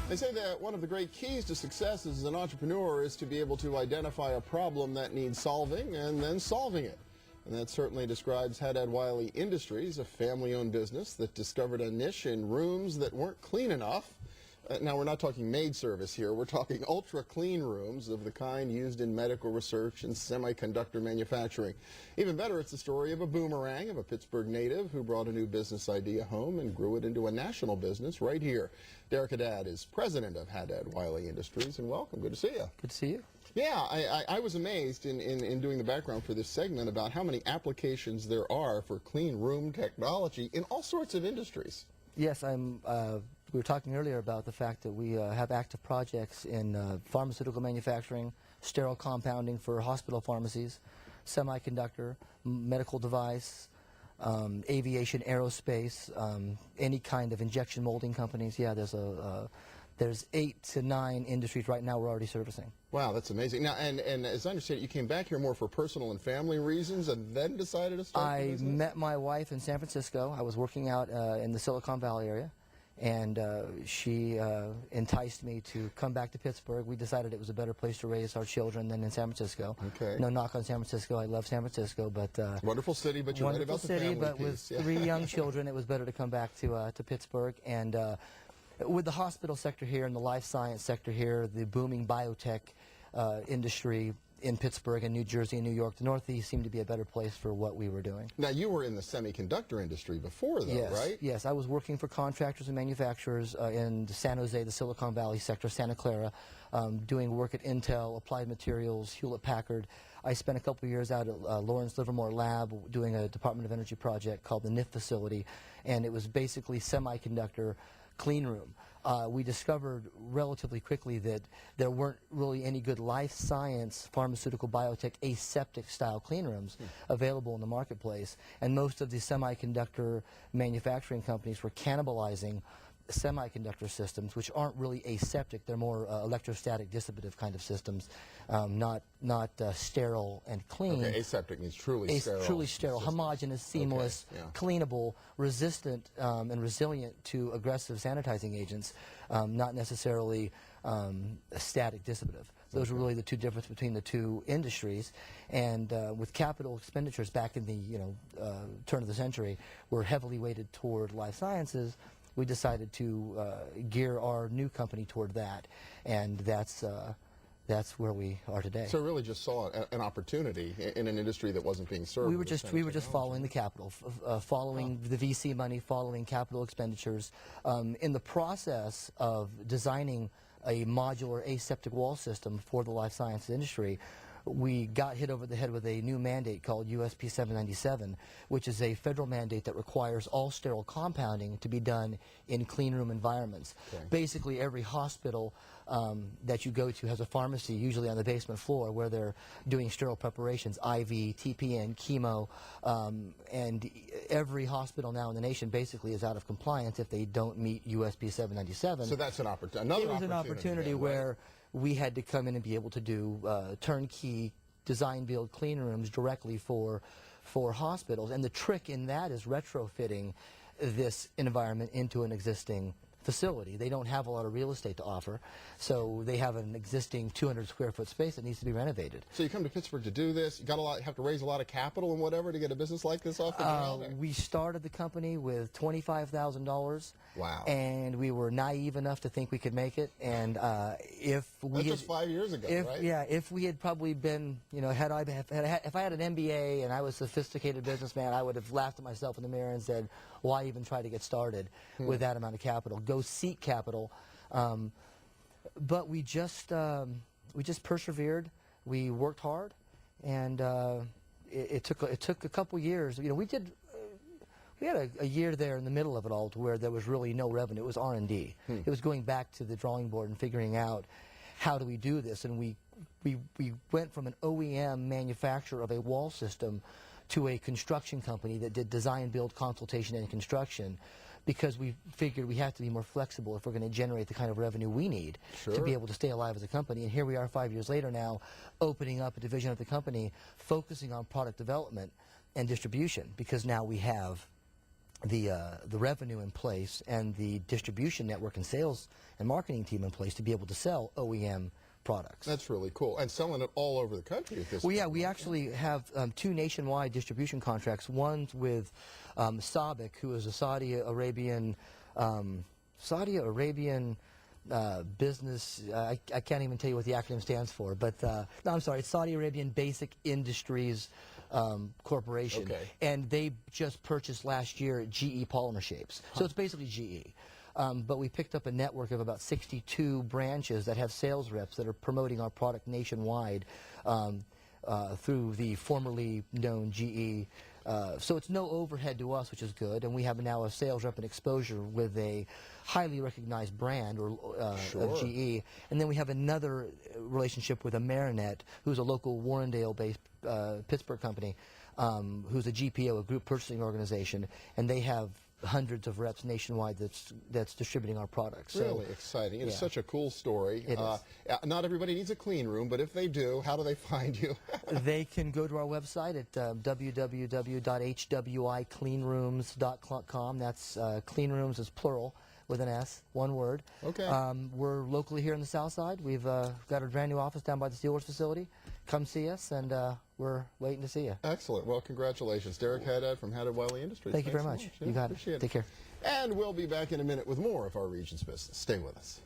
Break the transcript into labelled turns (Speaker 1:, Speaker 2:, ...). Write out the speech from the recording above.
Speaker 1: They say that one of the great keys to success as an entrepreneur is to be able to identify a problem that needs solving and then solving it. And that certainly describes Haddad-Wylie Industries, a family-owned business that discovered a niche in rooms that weren't clean enough. Now, we're not talking maid service here. We're talking ultra-clean rooms of the kind used in medical research and semiconductor manufacturing. Even better, it's the story of a boomerang, of a Pittsburgh native who brought a new business idea home and grew it into a national business right here. Deric Haddad is president of Haddad-Wylie Industries, and welcome. Good to see you.
Speaker 2: Good to see you.
Speaker 1: Yeah, I was amazed in doing the background for this segment about how many applications there are for clean room technology in all sorts of industries.
Speaker 2: Yes, we were talking earlier about the fact that we have active projects in pharmaceutical manufacturing, sterile compounding for hospital pharmacies, semiconductor, medical device, aviation, aerospace, any kind of injection molding companies. Yeah, there's 8 to 9 industries right now we're already servicing.
Speaker 1: Wow, that's amazing. Now, and as I understand it, you came back here more for personal and family reasons and then decided to start the business?
Speaker 2: I met my wife in San Francisco. I was working out in the Silicon Valley area, and she enticed me to come back to Pittsburgh. We decided it was a better place to raise our children than in San Francisco.
Speaker 1: Okay.
Speaker 2: No knock on San Francisco. I love San Francisco, but
Speaker 1: wonderful city, but you're right about the family
Speaker 2: but
Speaker 1: piece.
Speaker 2: With 3 young children, it was better to come back to Pittsburgh. And with the hospital sector here and the life science sector here, the booming biotech industry in Pittsburgh and New Jersey and New York, the Northeast seemed to be a better place for what we were doing.
Speaker 1: Now, you were in the semiconductor industry before, though,
Speaker 2: yes,
Speaker 1: right?
Speaker 2: Yes, I was working for contractors and manufacturers in San Jose, the Silicon Valley sector, Santa Clara, doing work at Intel, Applied Materials, Hewlett-Packard. I spent a couple of years out at Lawrence Livermore Lab doing a Department of Energy project called the NIF facility, and it was basically semiconductor clean room. We discovered relatively quickly that there weren't really any good life science, pharmaceutical, biotech, aseptic style clean rooms available in the marketplace, and most of the semiconductor manufacturing companies were cannibalizing semiconductor systems, which aren't really aseptic. They're more electrostatic dissipative kind of systems, not sterile and clean.
Speaker 1: Okay, aseptic means truly sterile.
Speaker 2: Truly sterile, homogeneous, seamless,
Speaker 1: okay, yeah.
Speaker 2: cleanable, resistant and resilient to aggressive sanitizing agents, not necessarily static dissipative. Those are really the two differences between the two industries. And with capital expenditures back in the turn of the century, were heavily weighted toward life sciences. We decided to gear our new company toward that, and that's where we are today.
Speaker 1: So really just saw an opportunity in an industry that wasn't being served.
Speaker 2: We were just following the capital, following the VC money, following capital expenditures. In the process of designing a modular aseptic wall system for the life sciences industry, we got hit over the head with a new mandate called USP 797, which is a federal mandate that requires all sterile compounding to be done in clean room environments. Okay. Basically, every hospital that you go to has a pharmacy, usually on the basement floor, where they're doing sterile preparations, IV, TPN, chemo, and every hospital now in the nation basically is out of compliance if they don't meet USP 797.
Speaker 1: So that's another opportunity.
Speaker 2: It was an opportunity where we had to come in and be able to do turnkey design build clean rooms directly for hospitals. And the trick in that is retrofitting this environment into an existing facility. They don't have a lot of real estate to offer, so they have an existing 200 square foot space that needs to be renovated.
Speaker 1: So you come to Pittsburgh to do this. You have to raise a lot of capital and whatever to get a business like this off the ground.
Speaker 2: We started the company with $25,000.
Speaker 1: Wow!
Speaker 2: And we were naive enough to think we could make it. And if we
Speaker 1: that's just 5 years ago, right?
Speaker 2: Yeah, if we had probably been, if I had an MBA and I was a sophisticated businessman, I would have laughed at myself in the mirror and said, why even try to get started with that amount of capital? Go seek capital. But we just persevered. We worked hard, and it took a couple years. We had a year there in the middle of it all to where there was really no revenue. It was R&D. It was going back to the drawing board and figuring out how do we do this. And we went from an OEM manufacturer of a wall system to a construction company that did design, build, consultation, and construction, because we figured we have to be more flexible if we're going to generate the kind of revenue we need to be able to stay alive as a company. And here we are 5 years later now, opening up a division of the company, focusing on product development and distribution, because now we have the revenue in place and the distribution network and sales and marketing team in place to be able to sell OEM products.
Speaker 1: That's really cool. And selling it all over the country at this
Speaker 2: Well,
Speaker 1: point.
Speaker 2: yeah, we actually have 2 nationwide distribution contracts. One's with Sabic, who is a Saudi Arabian business. I can't even tell you what the acronym stands for, but no, I'm sorry, it's Saudi Arabian Basic Industries Corporation,
Speaker 1: Okay.
Speaker 2: and they just purchased last year GE Polymer Shapes. So it's basically GE. But we picked up a network of about 62 branches that have sales reps that are promoting our product nationwide through the formerly known GE. So it's no overhead to us, which is good, and we have now a sales rep and exposure with a highly recognized brand
Speaker 1: Sure.
Speaker 2: of GE. And then we have another relationship with Amerinet, who's a local Warrendale-based Pittsburgh company, who's a GPO, a group purchasing organization, and they have hundreds of reps nationwide that's distributing our products.
Speaker 1: Really exciting. It's
Speaker 2: yeah.
Speaker 1: such a cool story.
Speaker 2: It is.
Speaker 1: Not everybody needs a clean room, but if they do, how do they find you?
Speaker 2: They can go to our website at www.hwicleanrooms.com. That's cleanrooms is plural with an S, one word.
Speaker 1: Okay.
Speaker 2: We're locally here in the South Side. We've got a brand new office down by the Steelers facility. Come see us, and we're waiting to see you.
Speaker 1: Excellent. Well, congratulations. Deric Haddad from Haddad-Wylie Industries.
Speaker 2: Thank you very
Speaker 1: Thanks so
Speaker 2: much.
Speaker 1: Yeah,
Speaker 2: You got it.
Speaker 1: appreciate
Speaker 2: Take care.
Speaker 1: And we'll be back in a minute with more of our Regions Business. Stay with us.